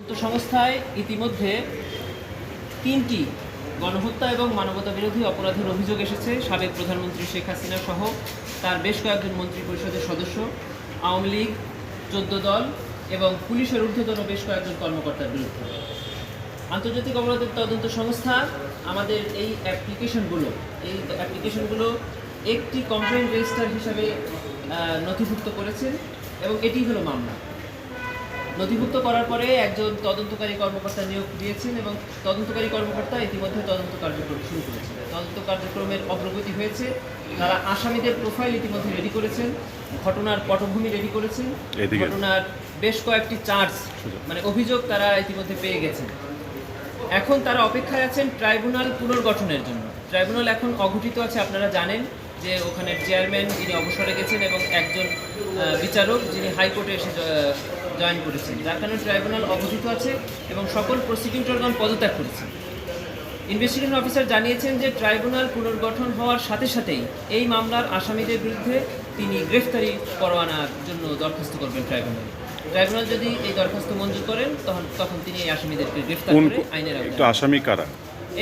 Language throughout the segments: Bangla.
তদন্ত সংস্থায় ইতিমধ্যে ৩টি গণহত্যা এবং মানবতা বিরোধী অপরাধের অভিযোগ এসেছে সাবেক প্রধানমন্ত্রী শেখ হাসিনা সহ তার বেশ কয়েকজন মন্ত্রিপরিষদের সদস্য, আওয়ামী লীগ, ১৪ দল এবং পুলিশের ঊর্ধ্বতন বেশ কয়েকজন কর্মকর্তার বিরুদ্ধে। আন্তর্জাতিক অপরাধের তদন্ত সংস্থা আমাদের এই অ্যাপ্লিকেশনগুলো একটি কমপ্লেইন্ট রেজিস্টার হিসাবে নথিভুক্ত করেছেন এবং এটি হলো মামলা। নথিভুক্ত করার পরে একজন তদন্তকারী কর্মকর্তা নিয়োগ দিয়েছেন এবং তদন্তকারী কর্মকর্তা ইতিমধ্যে তদন্ত কার্যক্রম শুরু করেছেন। তদন্ত কার্যক্রমের অগ্রগতি হয়েছে, তারা আসামিদের প্রোফাইল ইতিমধ্যে রেডি করেছেন, ঘটনার পটভূমি রেডি করেছেন, ঘটনার বেশ কয়েকটি চার্জ অভিযোগ তারা ইতিমধ্যে পেয়ে গেছেন। এখন তারা অপেক্ষায় আছেন ট্রাইব্যুনাল পুনর্গঠনের জন্য। ট্রাইব্যুনাল এখন অঘটিত আছে, আপনারা জানেন যে ওখানে চেয়ারম্যান যিনি অবসরে গেছেন এবং একজন বিচারক যিনি হাইকোর্টে এসে জয়েন করেছেন, যার কারণে ট্রাইব্যুনাল অঘটিত আছে এবং সকল প্রসিকিউটরগণ পদত্যাগ করেছেন। ইনভেস্টিগেশন অফিসার জানিয়েছেন যে ট্রাইব্যুনাল পুনর্গঠন হওয়ার সাথে সাথেই এই মামলার আসামিদের বিরুদ্ধে তিনি গ্রেফতারি পরোয়ানার জন্য দরখাস্ত করবেন ট্রাইব্যুনালে। ট্রাইব্যুনাল যদি এই দরখাস্ত মঞ্জুর করেন তখন তিনি এই আসামিদেরকে গ্রেফতার করে আইনের আওতায়। আসামি কারা?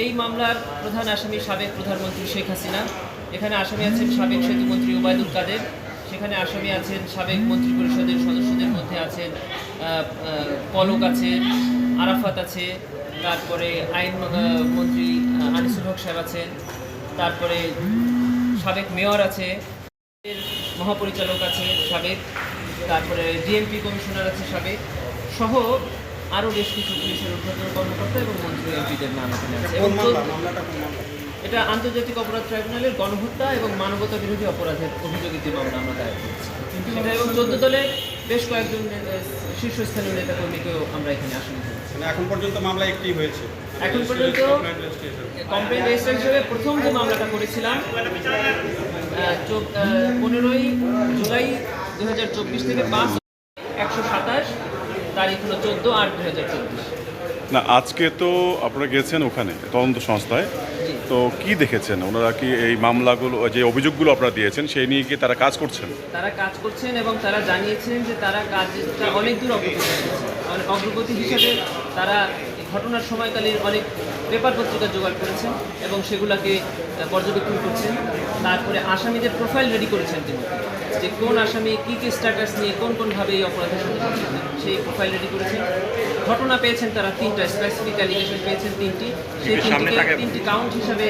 এই মামলার প্রধান আসামি সাবেক প্রধানমন্ত্রী শেখ হাসিনা, এখানে আসামি আছেন সাবেক সেতুমন্ত্রী ওবায়দুল কাদের, সেখানে আসামি আছেন সাবেক মন্ত্রিপরিষদের সদস্যদের মধ্যে আছেন পলক আছে, আরাফাত আছে, তারপরে আইন মন্ত্রী আনিসুল হক সাহেব আছেন, তারপরে সাবেক মেয়র আছে, মহাপরিচালক আছে সাবেক, তারপরে ডিএমপি কমিশনার আছে সাবেক, সহ আরও বেশ কিছু পুলিশের ঊর্ধ্বতন কর্মকর্তা এবং মন্ত্রী এমপিদের নাম এখানে আছে। এবং এটা আন্তর্জাতিক অপরাধ ট্রাইব্যুনালের গণহত্যা এবং মানবতা বিরোধী অপরাধের অভিযোগিত মামলা আমরা দায়ের করেছি সেটা, এবং ১৪ দলের বেশ কয়েকজন শীর্ষস্থানীয় নেতাকর্মীকেও আমরা এখানে আসামি করেছি। এখন পর্যন্ত মামলা একটি হয়েছে। এখন পর্যন্ত কমপ্লেইন্ট রেজিস্টার হিসেবে প্রথম যে মামলাটা করেছিলাম 15ই জুলাই 2024 থেকে 5/127, তারিখ হলো 14/8/2024। না, আজকে তো আপনারা গেছেন ওখানে তদন্ত সংস্থায়, তো কি দেখেছেন? ওনারা কি এই মামলাগুলো, যে অভিযোগগুলো আপনারা দিয়েছেন সেই নিয়ে কি তারা কাজ করছেন? তারা কাজ করছেন এবং তারা জানিয়েছেন যে তারা কাজটা অনেক দূর অগ্রগতি হিসেবে তারা ঘটনার সময়কালীন অনেক পেপার পত্রিকা জোগাড় করেছেন এবং সেগুলোকে পর্যবেক্ষণ করছেন। তারপরে আসামিদের প্রোফাইল রেডি করেছেন তিনি, যে কোন আসামি কী কী স্ট্যাটাস নিয়ে কোনভাবে এই অপরাধের সাথে জড়িত সেই প্রোফাইল রেডি করেছেন। ঘটনা পেয়েছেন তারা 3টা, স্পেসিফিক অ্যালিগেশন পেয়েছেন 3টি, সেই 3টি কাউন্ট হিসাবে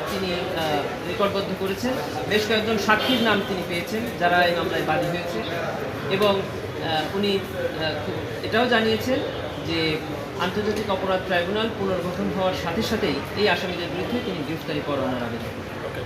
তিনি রেকর্ডবদ্ধ করেছেন। বেশ কয়েকজন সাক্ষীর নাম তিনি পেয়েছেন যারা এই মামলায় বাদী হয়েছে এবং উনি এটাও জানিয়েছেন যে আন্তর্জাতিক অপরাধ ট্রাইব্যুনাল পুনর্গঠন হওয়ার সাথে সাথেই এই আসামিদের বিরুদ্ধে তিনি গ্রেফতারি পরোয়ানার আবেদন করেন।